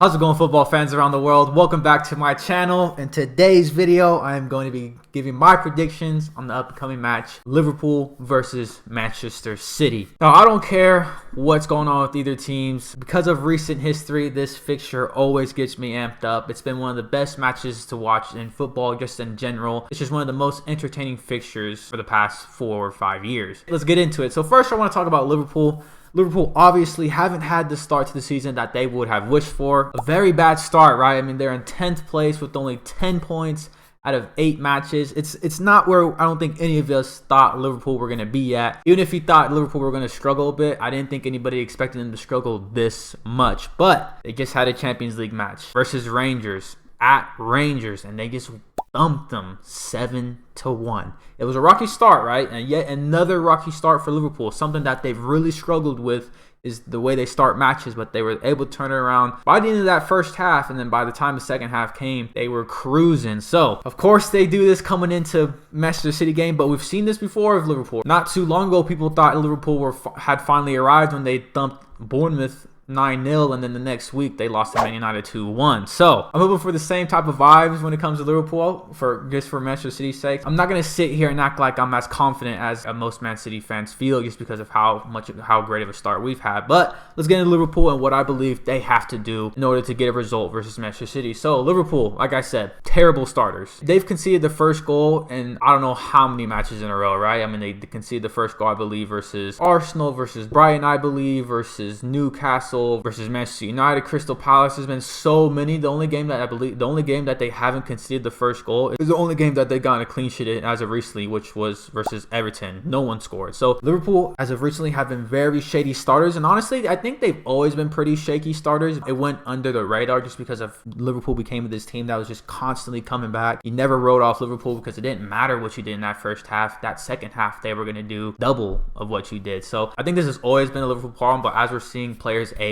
How's it going, football fans around the world? Welcome back to my channel. In today's video, I'm going to be giving my predictions on the upcoming match, Liverpool versus Manchester City. Now, I don't care what's going on with either teams. Because of recent history, this fixture always gets me amped up. It's been one of the best matches to watch in football, just in general. It's just one of the most entertaining fixtures for the past 4 or 5 years. Let's get into it. So first, I want to talk about Liverpool. Liverpool obviously haven't had the start to the season that they would have wished for. A very bad start, right? I mean, they're in 10th place with only 10 points out of 8 matches. It's not where I don't think any of us thought Liverpool were going to be at. Even if you thought Liverpool were going to struggle a bit, I didn't think anybody expected them to struggle this much. But they just had a Champions League match versus Rangers at Rangers, and they just thumped them 7-1. It was a rocky start, right? And yet another rocky start for Liverpool. Something that they've really struggled with is the way they start matches, but they were able to turn it around by the end of that first half, and then by the time the second half came, they were cruising. So, of course, they do this coming into Manchester City game, but we've seen this before with Liverpool. Not too long ago, people thought Liverpool had finally arrived when they thumped Bournemouth 9-0, and then the next week they lost to Man United 2-1. So I'm hoping for the same type of vibes when it comes to Liverpool, for Manchester City's sake. I'm not gonna sit here and act like I'm as confident as most Man City fans feel, just because of how great of a start we've had. But let's get into Liverpool and what I believe they have to do in order to get a result versus Manchester City. So Liverpool, like I said, terrible starters. They've conceded the first goal in I don't know how many matches in a row, right? I mean, they conceded the first goal, I believe, versus Arsenal, versus Brighton, I believe, versus Newcastle, versus Manchester United, Crystal Palace. Has been so many. The only game that they haven't conceded the first goal is the only game that they got a clean sheet in as of recently, which was versus Everton. No one scored. So Liverpool, as of recently, have been very shady starters, and honestly, I think they've always been pretty shaky starters. It went under the radar just because of Liverpool became this team that was just constantly coming back. You never wrote off Liverpool because it didn't matter what you did in that first half. That second half, they were going to do double of what you did. So I think this has always been a Liverpool problem, but as we're seeing players age,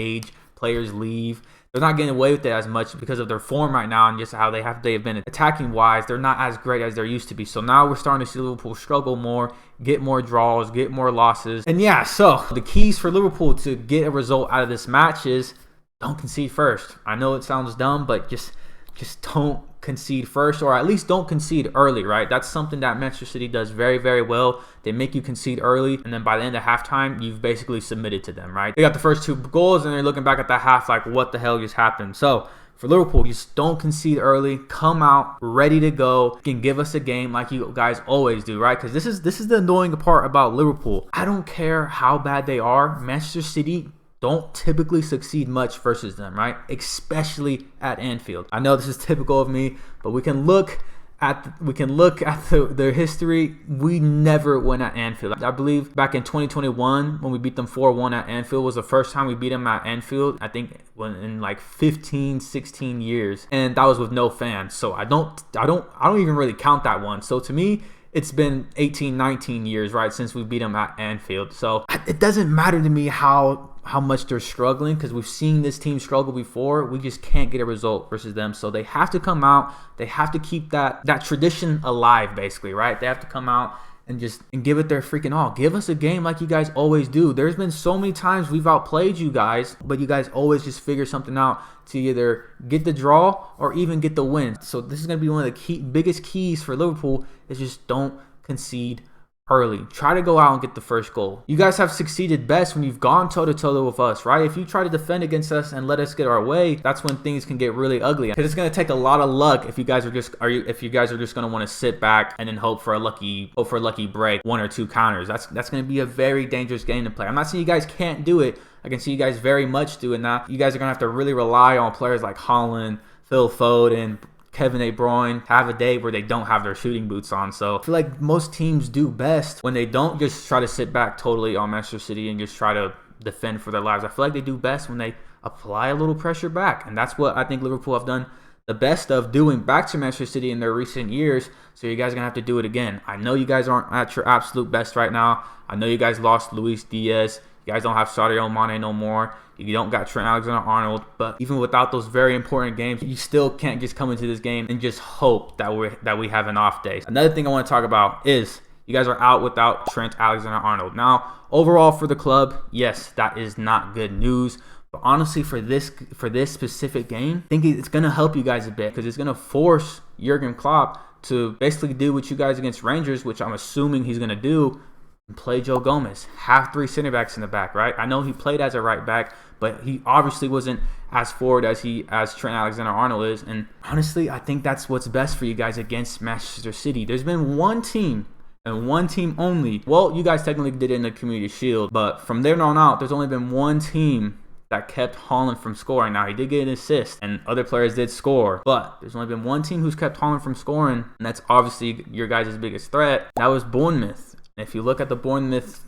players leave, they're not getting away with it as much because of their form right now and just how they have been attacking wise. They're not as great as they used to be. So now we're starting to see Liverpool struggle more, get more draws, get more losses. And yeah, so the keys for Liverpool to get a result out of this match is don't concede first. I know it sounds dumb, but just don't concede first, or at least don't concede early, right? That's something that Manchester City does very, very well. They make you concede early, and then by the end of halftime, you've basically submitted to them, right? They got the first 2 goals, and they're looking back at the half like, what the hell just happened? So for Liverpool, just don't concede early. Come out ready to go. You can give us a game like you guys always do, right? Because this is the annoying part about Liverpool. I don't care how bad they are. Manchester City don't typically succeed much versus them, right? Especially at Anfield. I know this is typical of me, but we can look at their history. We never win at Anfield. I believe back in 2021 when we beat them 4-1 at Anfield was the first time we beat them at Anfield, I think in like 15-16 years, and that was with no fans. So I don't even really count that one. So to me, it's been 18-19 years, right, since we beat them at Anfield. So it doesn't matter to me how much they're struggling, because we've seen this team struggle before. We just can't get a result versus them. So they have to come out. They have to keep that tradition alive, basically, right? They have to come out and give it their freaking all. Give us a game like you guys always do. There's been so many times we've outplayed you guys, but you guys always just figure something out to either get the draw or even get the win. So this is going to be one of the biggest keys for Liverpool, is just don't concede early. Try to go out and get the first goal. You guys have succeeded best when you've gone toe-to-toe with us, right? If you try to defend against us and let us get our way, that's when things can get really ugly. Because it's going to take a lot of luck if you guys are just going to want to sit back and then hope for a lucky break, 1 or 2 counters. That's going to be a very dangerous game to play. I'm not saying you guys can't do it. I can see you guys very much doing that. You guys are going to have to really rely on players like Haaland, Phil Foden, Kevin De Bruyne have a day where they don't have their shooting boots on. So I feel like most teams do best when they don't just try to sit back totally on Manchester City and just try to defend for their lives. I feel like they do best when they apply a little pressure back, and that's what I think Liverpool have done the best of doing back to Manchester City in their recent years. So you guys are going to have to do it again. I know you guys aren't at your absolute best right now. I know you guys lost Luis Diaz. You guys don't have Sadio Mane no more. You don't got Trent Alexander-Arnold. But even without those very important games, you still can't just come into this game and just hope that we have an off day. Another thing I want to talk about is you guys are out without Trent Alexander-Arnold. Now, overall for the club, yes, that is not good news. But honestly, for this specific game, I think it's going to help you guys a bit because it's going to force Jurgen Klopp to basically do what you guys against Rangers, which I'm assuming he's going to do, and play Joe Gomez. Have 3 center backs in the back, right? I know he played as a right back, but he obviously wasn't as forward as Trent Alexander-Arnold is. And honestly, I think that's what's best for you guys against Manchester City. There's been one team and one team only. Well, you guys technically did it in the Community Shield, but from there on out, there's only been one team that kept Haaland from scoring. Now, he did get an assist, and other players did score, but there's only been one team who's kept Haaland from scoring, and that's obviously your guys' biggest threat. That was Bournemouth. And if you look at the Bournemouth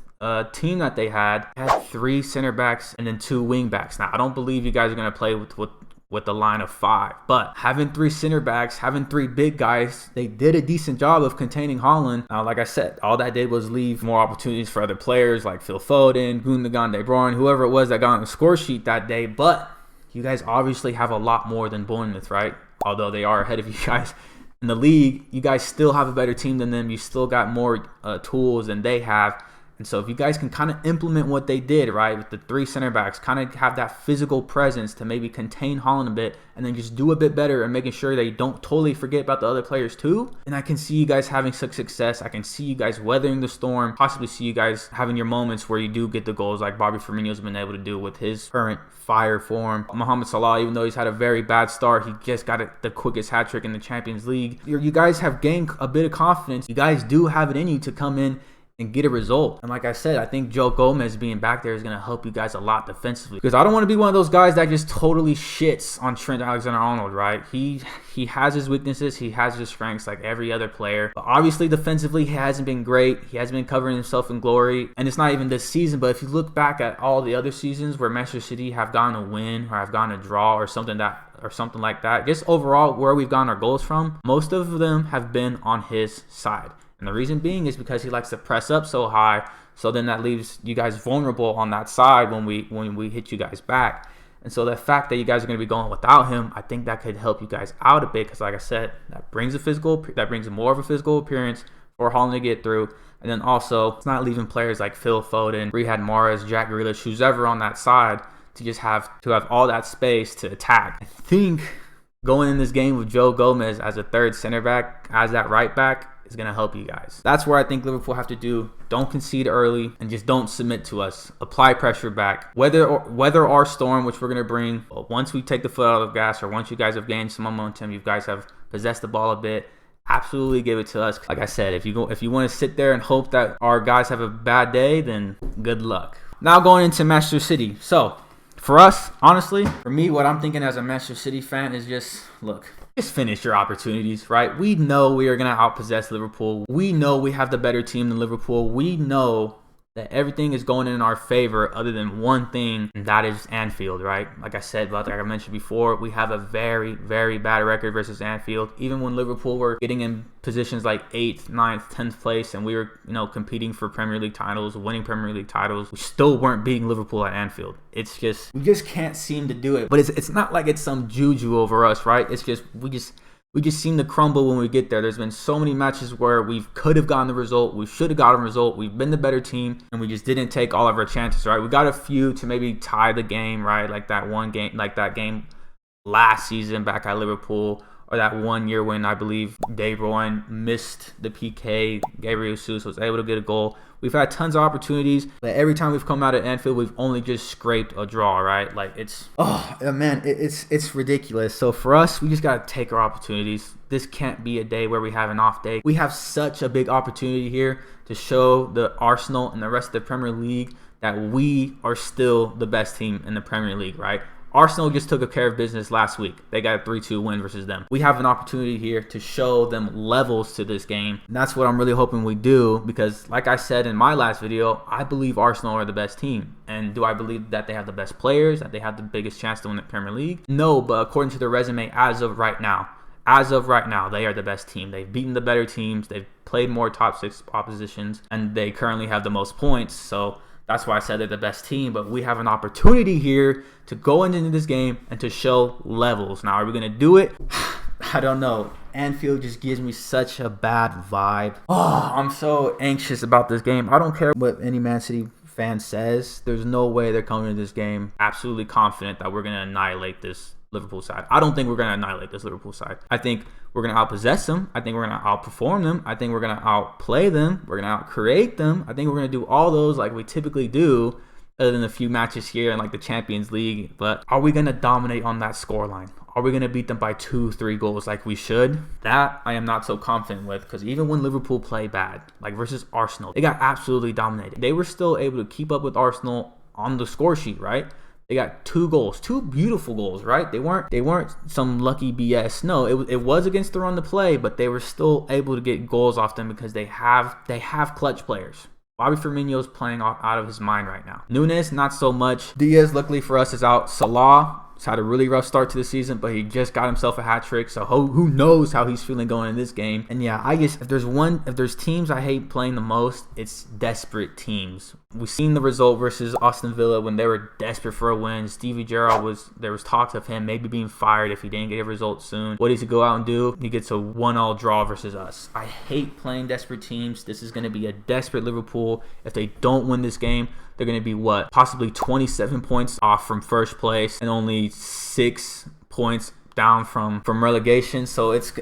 team that they had 3 center backs and then 2 wing backs. Now, I don't believe you guys are going to play with the line of 5, but having 3 center backs, having 3 big guys, they did a decent job of containing Haaland. Now, like I said, all that did was leave more opportunities for other players like Phil Foden, Gundogan, De Bruyne, whoever it was that got on the score sheet that day. But you guys obviously have a lot more than Bournemouth, right? Although they are ahead of you guys in the league, you guys still have a better team than them. You still got more tools than they have. And so if you guys can kind of implement what they did, right, with the 3 center backs, kind of have that physical presence to maybe contain Haaland a bit and then just do a bit better and making sure that you don't totally forget about the other players too, and I can see you guys having such success. I can see you guys weathering the storm, possibly see you guys having your moments where you do get the goals like Bobby Firmino's been able to do with his current fire form. Mohamed Salah, even though he's had a very bad start, he just got the quickest hat trick in the Champions League. You guys have gained a bit of confidence. You guys do have it in you to come in and get a result. And like I said, I think Joe Gomez being back there is going to help you guys a lot defensively, because I don't want to be one of those guys that just totally shits on Trent Alexander-Arnold, right? He has his weaknesses, he has his strengths like every other player, but obviously defensively he hasn't been great. He hasn't been covering himself in glory, and it's not even this season, but if you look back at all the other seasons where Manchester City have gotten a win or have gotten a draw or something like that, just overall where we've gotten our goals from, most of them have been on his side. And the reason being is because he likes to press up so high, so then that leaves you guys vulnerable on that side when we hit you guys back. And so the fact that you guys are going to be going without him, I think that could help you guys out a bit, because like I said, that brings more of a physical appearance for Haaland to get through. And then also, it's not leaving players like Phil Foden, Riyad Mahrez, Jack Grealish, who's ever on that side, to just have all that space to attack. I think going in this game with Joe Gomez as a 3rd center back, as that right back, is going to help you guys. That's where I think Liverpool have to do. Don't concede early and just don't submit to us. Apply pressure back. Whether our storm, which we're going to bring, once we take the foot out of the gas, or once you guys have gained some momentum, you guys have possessed the ball a bit, absolutely give it to us. Like I said, if you want to sit there and hope that our guys have a bad day, then good luck. Now going into Manchester City. So for us, honestly, for me, what I'm thinking as a Manchester City fan is just finish your opportunities, right? We know we are going to outpossess Liverpool. We know we have the better team than Liverpool. We know that everything is going in our favor other than one thing, and that is Anfield, right? Like I mentioned before, we have a very, very bad record versus Anfield. Even when Liverpool were getting in positions like 8th, 9th, 10th place, and we were, competing for Premier League titles, winning Premier League titles, we still weren't beating Liverpool at Anfield. It's just, we just can't seem to do it. But it's not like it's some juju over us, right? It's just, we just seem to crumble when we get there. There's been so many matches where we could have gotten the result, we should have gotten a result, we've been the better team, and we just didn't take all of our chances, right? We got a few to maybe tie the game, right? Like that game last season back at Liverpool, or that 1 year when I believe De Bruyne missed the PK, Gabriel Jesus was able to get a goal. We've had tons of opportunities, but every time we've come out at Anfield, we've only just scraped a draw, right? Like it's ridiculous. So for us, we just got to take our opportunities. This can't be a day where we have an off day. We have such a big opportunity here to show the Arsenal and the rest of the Premier League that we are still the best team in the Premier League, right? Arsenal just took care of business last week. They got a 3-2 win versus them. We have an opportunity here to show them levels to this game. And that's what I'm really hoping we do, because like I said in my last video, I believe Arsenal are the best team. And do I believe that they have the best players, that they have the biggest chance to win the Premier League? No, but according to their resume as of right now, they are the best team. They've beaten the better teams. They've played more top 6 oppositions, and they currently have the most points. So that's why I said they're the best team, but we have an opportunity here to go into this game and to show levels. Now, are we going to do it? I don't know. Anfield just gives me such a bad vibe. Oh, I'm so anxious about this game. I don't care what any Man City fan says, there's no way they're coming to this game absolutely confident that we're going to annihilate this Liverpool side. I don't think we're going to annihilate this Liverpool side. I think we're going to outpossess them. I think we're going to outperform them. I think we're going to outplay them. We're going to outcreate them. I think we're going to do all those like we typically do, other than a few matches here in like the Champions League. But are we going to dominate on that scoreline? Are we going to beat them by 2-3 goals like we should? That I am not so confident with, because even when Liverpool play bad, like versus Arsenal, they got absolutely dominated. They were still able to keep up with Arsenal on the score sheet, right? They got 2 goals, 2 beautiful goals, right? They weren't some lucky BS. No, it was against the run to play, but they were still able to get goals off them because they have clutch players. Bobby Firmino's playing out of his mind right now. Nunes, not so much. Diaz, luckily for us, is out. Salah has had a really rough start to the season, but he just got himself a hat trick. So who knows how he's feeling going in this game. And yeah, I guess if there's teams I hate playing the most, it's desperate teams. We've seen the result versus Aston Villa when they were desperate for a win. Stevie Gerrard there was talks of him maybe being fired if he didn't get a result soon. What does he go out and do? He gets a 1-1 draw versus us. I hate playing desperate teams. This is going to be a desperate Liverpool. If they don't win this game, they're going to be possibly 27 points off from first place and only 6 points down from relegation. So it's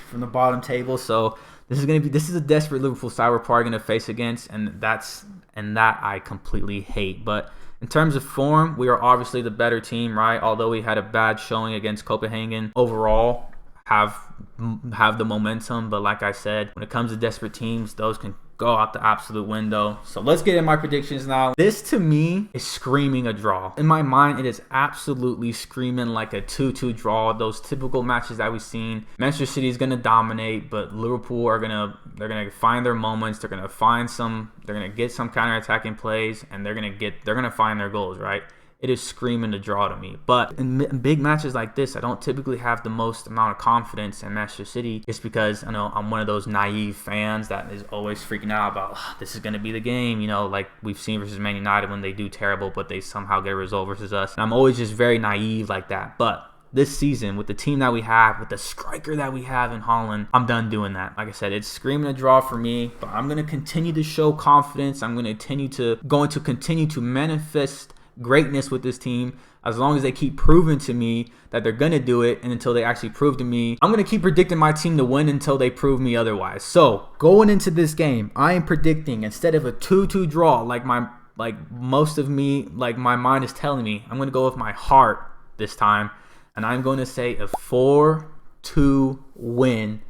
from the bottom table. So this is a desperate Liverpool side we're probably going to face against, and that I completely hate. But in terms of form, we are obviously the better team, right? Although we had a bad showing against Copenhagen, overall have the momentum. But like I said, when it comes to desperate teams, those can go out the absolute window. So let's get in my predictions now. This to me is screaming a draw. In my mind, it is absolutely screaming like a 2-2 draw. Those typical matches that we've seen. Manchester City is going to dominate, but Liverpool they're going to find their moments. They're going to get some counter-attacking plays, and they're going to find their goals, right? It is screaming to draw to me. But in big matches like this, I don't typically have the most amount of confidence in Manchester City, just because I know I'm one of those naive fans that is always freaking out about this is going to be the game, like we've seen versus Man United when they do terrible, but they somehow get a result versus us. And I'm always just very naive like that. But this season, with the team that we have, with the striker that we have in Holland, I'm done doing that. Like I said, it's screaming a draw for me, but I'm going to continue to show confidence. I'm going to continue to manifest greatness with this team as long as they keep proving to me that they're going to do it, and until they actually prove to me. I'm going to keep predicting my team to win until they prove me otherwise. So going into this game, I am predicting, instead of a 2-2 draw like my mind is telling me, I'm going to go with my heart this time, and I'm going to say a 4-2 win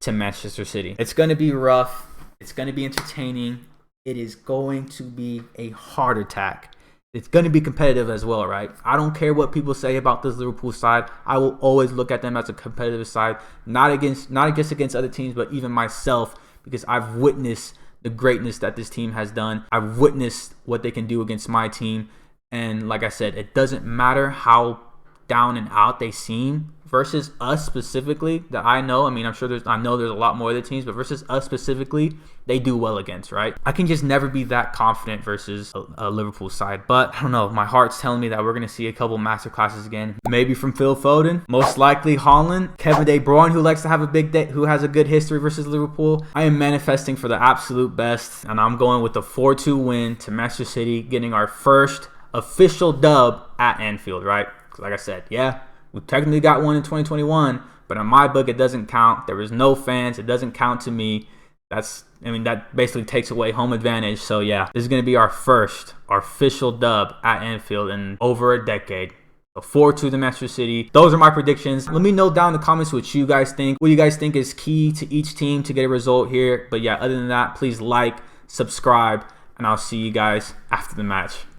to Manchester City. It's going to be rough. It's going to be entertaining. It is going to be a heart attack. It's going to be competitive as well, right? I don't care what people say about this Liverpool side. I will always look at them as a competitive side, not just against other teams, but even myself, because I've witnessed the greatness that this team has done. I've witnessed what they can do against my team. And like I said, it doesn't matter how down and out they seem versus us specifically, that I know. I mean, I know there's a lot more other teams, but versus us specifically, they do well against, right? I can just never be that confident versus a Liverpool side. But I don't know, my heart's telling me that we're going to see a couple masterclasses again. Maybe from Phil Foden, most likely Haaland, Kevin De Bruyne, who likes to have a big day, who has a good history versus Liverpool. I am manifesting for the absolute best, and I'm going with a 4-2 win to Manchester City, getting our first official dub at Anfield, right? Like I said, yeah, we technically got one in 2021, but in my book, it doesn't count. There was no fans. It doesn't count to me. That basically takes away home advantage. So yeah, this is going to be our official dub at Anfield in over a decade. So 4-2 to Manchester City. Those are my predictions. Let me know down in the comments what you guys think. What you guys think is key to each team to get a result here. But yeah, other than that, please like, subscribe, and I'll see you guys after the match.